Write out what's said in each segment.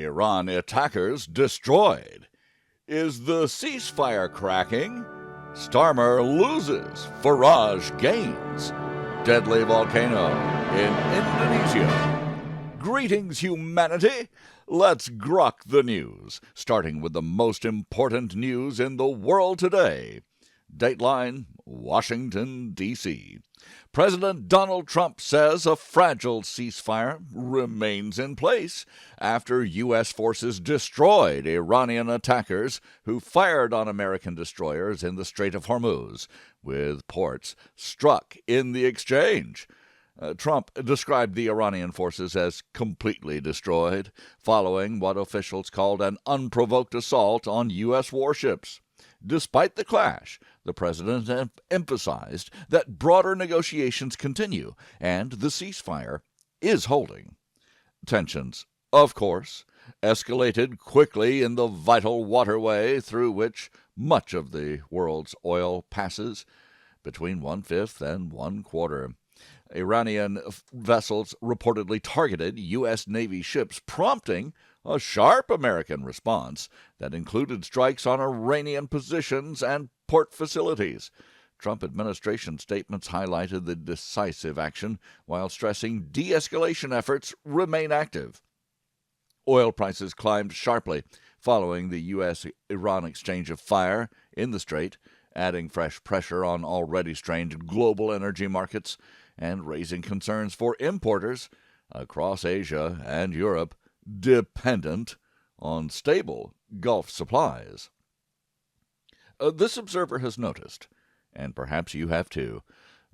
Iran attackers destroyed. Is the ceasefire cracking? Starmer loses, Farage gains. Deadly volcano in Indonesia. Greetings, humanity! Let's grok the news, starting with the most important news in the world today. Dateline, Washington, D.C. President Donald Trump says a fragile ceasefire remains in place after U.S. forces destroyed Iranian attackers who fired on American destroyers in the Strait of Hormuz, with ports struck in the exchange. Trump described the Iranian forces as completely destroyed, following what officials called an unprovoked assault on U.S. warships. Despite the clash, the president emphasized that broader negotiations continue and the ceasefire is holding. Tensions, of course, escalated quickly in the vital waterway through which much of the world's oil passes, between 1/5 and 1/4. Iranian vessels reportedly targeted U.S. Navy ships, prompting a sharp American response that included strikes on Iranian positions and port facilities. Trump administration statements highlighted the decisive action while stressing de-escalation efforts remain active. Oil prices climbed sharply following the U.S.-Iran exchange of fire in the Strait, adding fresh pressure on already strained global energy markets and raising concerns for importers across Asia and Europe dependent on stable Gulf supplies. This observer has noticed, and perhaps you have too,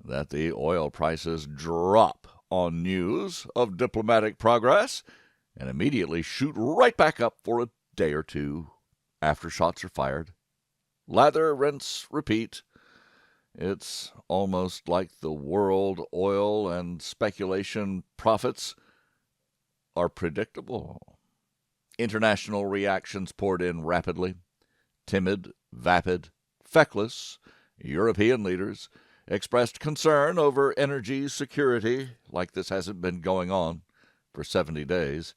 that the oil prices drop on news of diplomatic progress and immediately shoot right back up for a day or two after shots are fired. Lather, rinse, repeat. It's almost like the world oil and speculation profits are predictable. International reactions poured in rapidly. Timid, vapid, feckless European leaders expressed concern over energy security like this hasn't been going on for 70 days,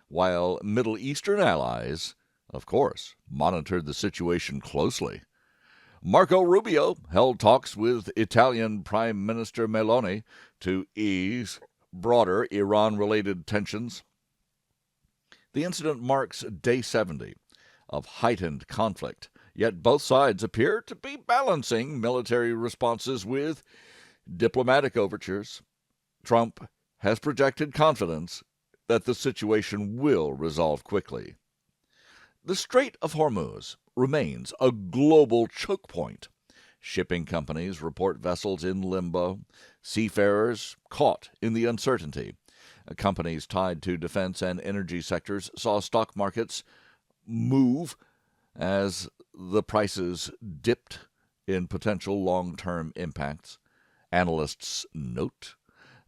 while Middle Eastern allies, of course, monitored the situation closely. Marco Rubio held talks with Italian Prime Minister Meloni to ease broader Iran-related tensions. The incident marks day 70 of heightened conflict, yet both sides appear to be balancing military responses with diplomatic overtures. Trump has projected confidence that the situation will resolve quickly. The Strait of Hormuz remains a global choke point. Shipping companies report vessels in limbo, seafarers caught in the uncertainty. Companies tied to defense and energy sectors saw stock markets move as the prices dipped in potential long-term impacts. Analysts note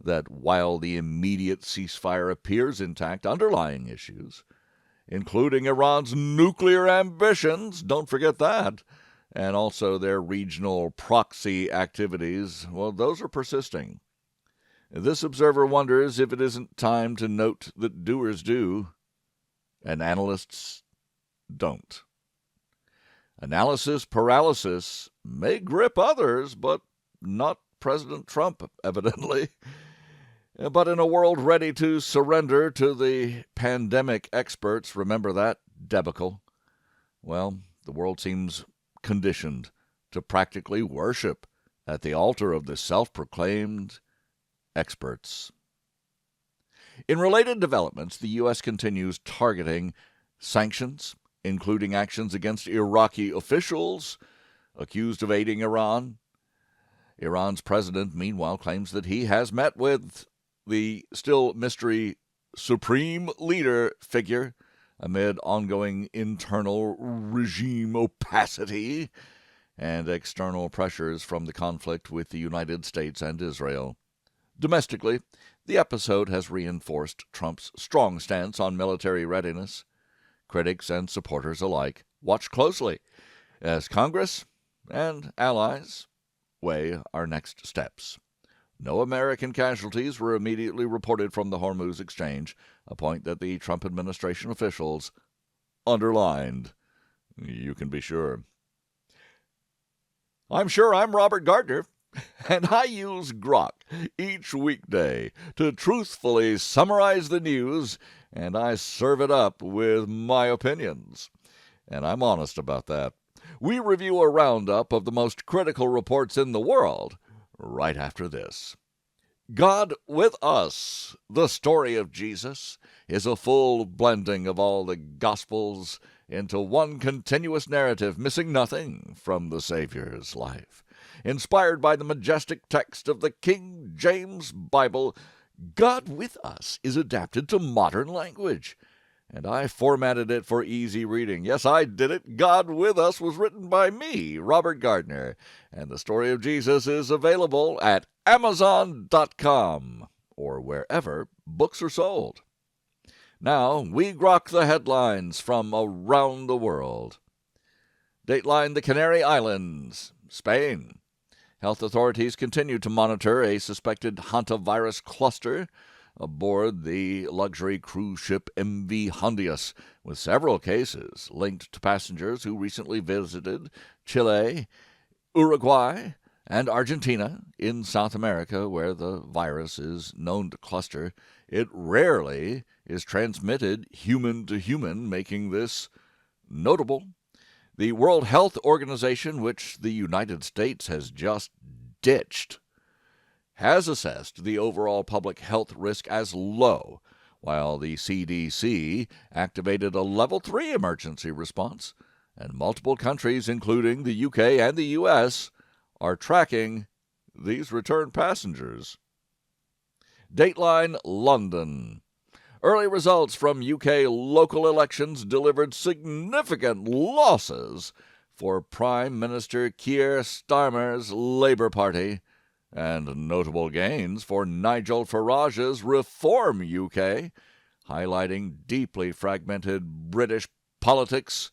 that while the immediate ceasefire appears intact, underlying issues, including Iran's nuclear ambitions, don't forget that, and also their regional proxy activities, well, those are persisting. This observer wonders if it isn't time to note that doers do, and analysts don't. Analysis paralysis may grip others, but not President Trump, evidently. But in a world ready to surrender to the pandemic experts, remember that debacle? Well, the world seems conditioned to practically worship at the altar of the self-proclaimed experts. In related developments, the U.S. continues targeting sanctions, including actions against Iraqi officials accused of aiding Iran. Iran's president, meanwhile, claims that he has met with the still mystery supreme leader figure amid ongoing internal regime opacity and external pressures from the conflict with the United States and Israel. Domestically, the episode has reinforced Trump's strong stance on military readiness. Critics and supporters alike watch closely as Congress and allies weigh our next steps. No American casualties were immediately reported from the Hormuz exchange, a point that the Trump administration officials underlined. You can be sure. I'm sure I'm Robert Gardner, and I use GROK each weekday to truthfully summarize the news, and I serve it up with my opinions. And I'm honest about that. We review a roundup of the most critical reports in the world right after this. God with Us, the story of Jesus, is a full blending of all the Gospels into one continuous narrative, missing nothing from the Savior's life. Inspired by the majestic text of the King James Bible, God with Us is adapted to modern language, and I formatted it for easy reading. Yes, I did it. God with Us was written by me, Robert Gardner, and the story of Jesus is available at Amazon.com or wherever books are sold. Now, we grok the headlines from around the world. Dateline: the Canary Islands, Spain. Health authorities continue to monitor a suspected hantavirus cluster aboard the luxury cruise ship MV Hondius, with several cases linked to passengers who recently visited Chile, Uruguay, and Argentina in South America, where the virus is known to cluster. It rarely is transmitted human to human, making this notable. The World Health Organization, which the United States has just ditched, has assessed the overall public health risk as low, while the CDC activated a Level 3 emergency response, and multiple countries, including the UK and the US, are tracking these return passengers. Dateline: London. Early results from UK local elections delivered significant losses for Prime Minister Keir Starmer's Labour Party, and notable gains for Nigel Farage's Reform UK, highlighting deeply fragmented British politics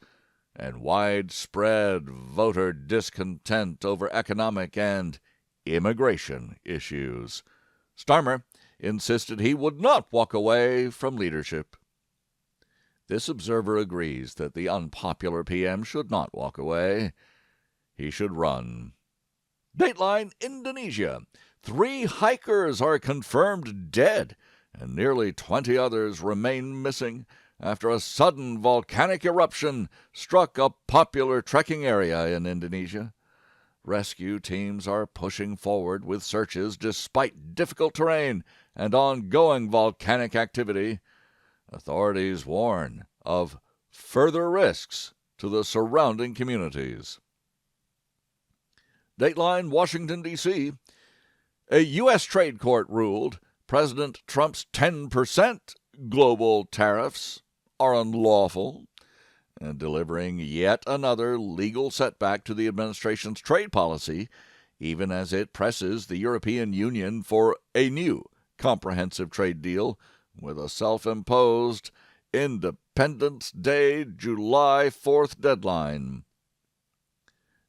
and widespread voter discontent over economic and immigration issues. Starmer insisted he would not walk away from leadership. This observer agrees that the unpopular PM should not walk away. He should run. Dateline: Indonesia. 3 hikers are confirmed dead, and nearly 20 others remain missing after a sudden volcanic eruption struck a popular trekking area in Indonesia. Rescue teams are pushing forward with searches despite difficult terrain and ongoing volcanic activity. Authorities warn of further risks to the surrounding communities. Dateline: Washington, D.C. A U.S. trade court ruled President Trump's 10% global tariffs are unlawful, and delivering yet another legal setback to the administration's trade policy, even as it presses the European Union for a new comprehensive trade deal with a self-imposed Independence Day, July 4th deadline.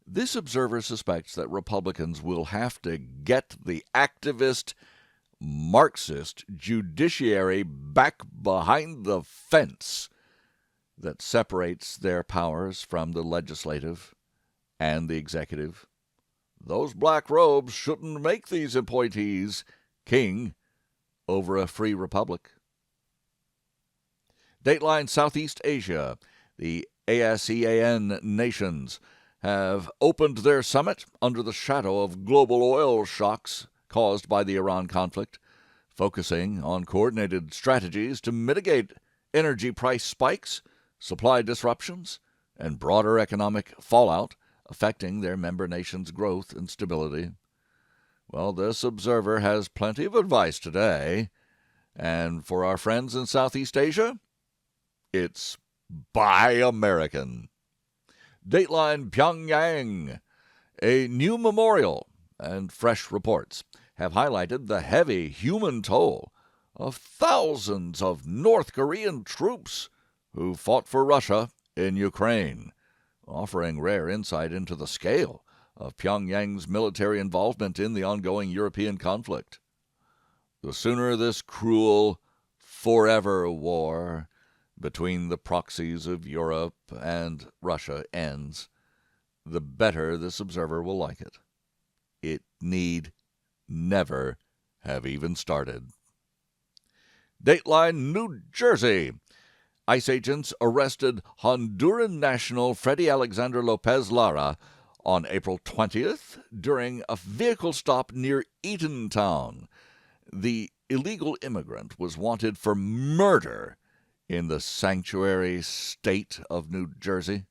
This observer suspects that Republicans will have to get the activist, Marxist judiciary back behind the fence that separates their powers from the legislative and the executive. Those black robes shouldn't make these appointees king over a free republic. Dateline: Southeast Asia. The ASEAN nations have opened their summit under the shadow of global oil shocks caused by the Iran conflict, focusing on coordinated strategies to mitigate energy price spikes, supply disruptions, and broader economic fallout affecting their member nations' growth and stability. Well, this observer has plenty of advice today, and for our friends in Southeast Asia, it's Buy American. Dateline: Pyongyang. A new memorial and fresh reports have highlighted the heavy human toll of thousands of North Korean troops who fought for Russia in Ukraine, offering rare insight into the scale of Pyongyang's military involvement in the ongoing European conflict. The sooner this cruel, forever war between the proxies of Europe and Russia ends, the better this observer will like it. It need never have even started. Dateline New Jersey. ICE agents arrested Honduran national Freddy Alexander Lopez Lara on April 20th during a vehicle stop near Eatontown. The illegal immigrant was wanted for murder in the sanctuary state of New Jersey,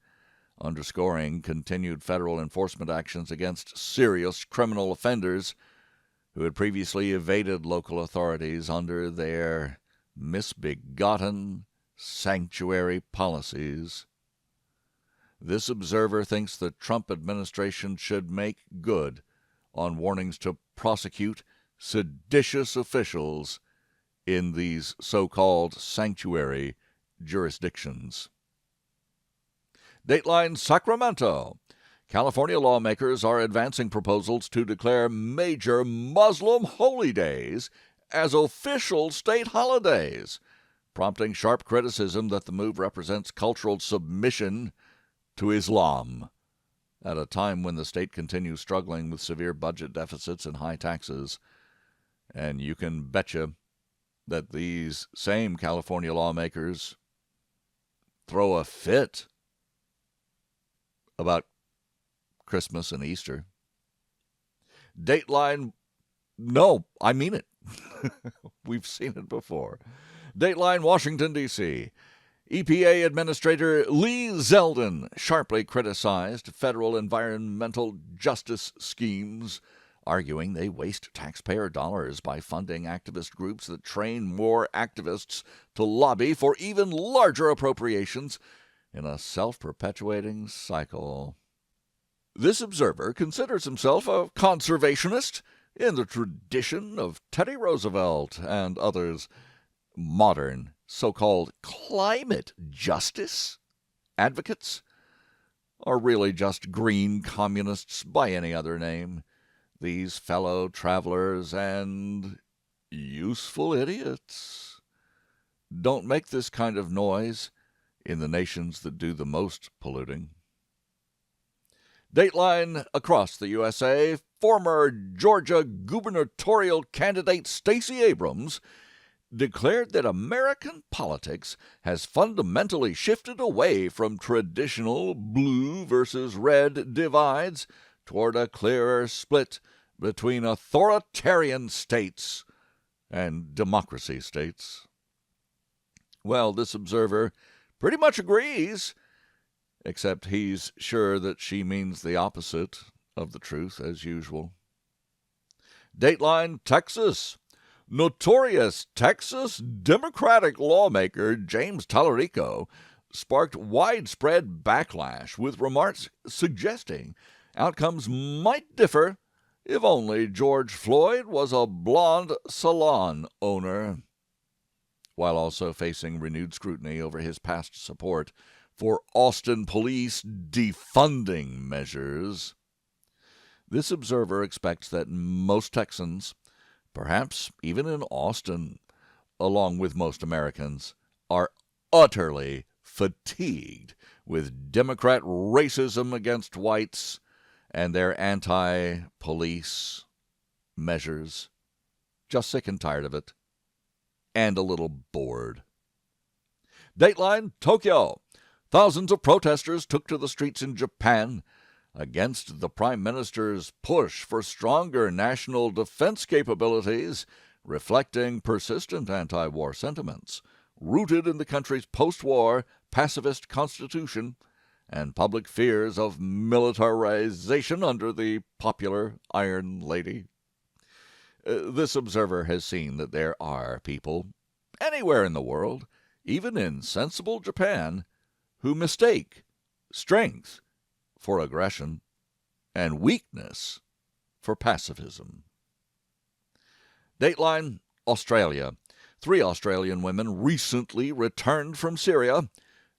underscoring continued federal enforcement actions against serious criminal offenders who had previously evaded local authorities under their misbegotten sanctuary policies. This observer thinks the Trump administration should make good on warnings to prosecute seditious officials in these so-called sanctuary jurisdictions. Dateline Sacramento. California lawmakers are advancing proposals to declare major Muslim holy days as official state holidays, prompting sharp criticism that the move represents cultural submission to Islam at a time when the state continues struggling with severe budget deficits and high taxes. And you can betcha that these same California lawmakers throw a fit about Christmas and Easter. Dateline, no, I mean it. We've seen it before. Dateline, Washington, D.C. EPA Administrator Lee Zeldin sharply criticized federal environmental justice schemes, arguing they waste taxpayer dollars by funding activist groups that train more activists to lobby for even larger appropriations in a self-perpetuating cycle. This observer considers himself a conservationist in the tradition of Teddy Roosevelt and others. Modern so-called climate justice advocates are really just green communists by any other name. These fellow travelers and useful idiots don't make this kind of noise in the nations that do the most polluting. Dateline across the USA, former Georgia gubernatorial candidate Stacey Abrams declared that American politics has fundamentally shifted away from traditional blue versus red divides toward a clearer split between authoritarian states and democracy states. Well, this observer pretty much agrees, except he's sure that she means the opposite of the truth, as usual. Dateline, Texas. Notorious Texas Democratic lawmaker James Tallarico sparked widespread backlash with remarks suggesting outcomes might differ if only George Floyd was a blonde salon owner, while also facing renewed scrutiny over his past support for Austin police defunding measures. This observer expects that most Texans, perhaps even in Austin, along with most Americans, are utterly fatigued with Democrat racism against whites and their anti-police measures. Just sick and tired of it, and a little bored. Dateline, Tokyo. Thousands of protesters took to the streets in Japan against the Prime Minister's push for stronger national defense capabilities, reflecting persistent anti-war sentiments rooted in the country's post-war pacifist constitution and public fears of militarization under the popular Iron Lady. This observer has seen that there are people anywhere in the world, even in sensible Japan, who mistake strength for aggression and weakness for pacifism. Dateline, Australia. 3 Australian women recently returned from Syria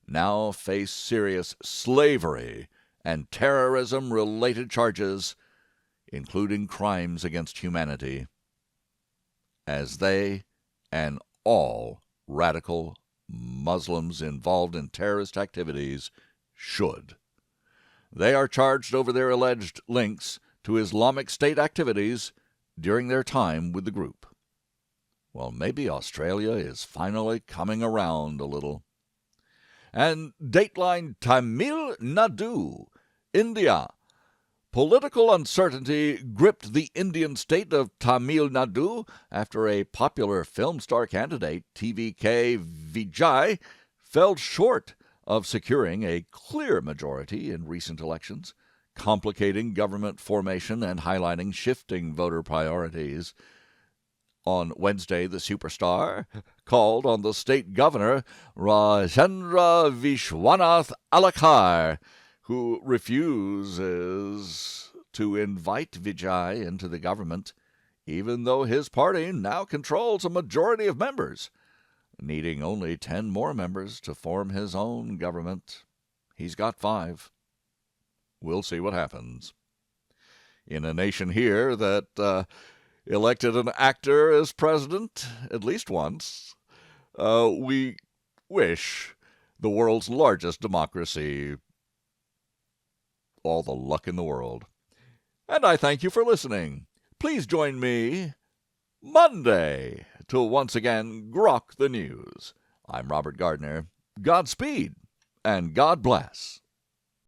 now face serious slavery and terrorism-related charges, including crimes against humanity, as they and all radical Muslims involved in terrorist activities should. They are charged over their alleged links to Islamic State activities during their time with the group. Well, maybe Australia is finally coming around a little. And Dateline Tamil Nadu, India. Political uncertainty gripped the Indian state of Tamil Nadu after a popular film star candidate, TVK Vijay, fell short of securing a clear majority in recent elections, complicating government formation and highlighting shifting voter priorities. On Wednesday, the superstar called on the state governor, Rajendra Vishwanath Alakar, who refuses to invite Vijay into the government, even though his party now controls a majority of members, needing only 10 more members to form his own government. He's got 5. We'll see what happens. In a nation here that elected an actor as president at least once, we wish the world's largest democracy all the luck in the world. And I thank you for listening. Please join me Monday to once again grok the news. I'm Robert Gardner. Godspeed and God bless.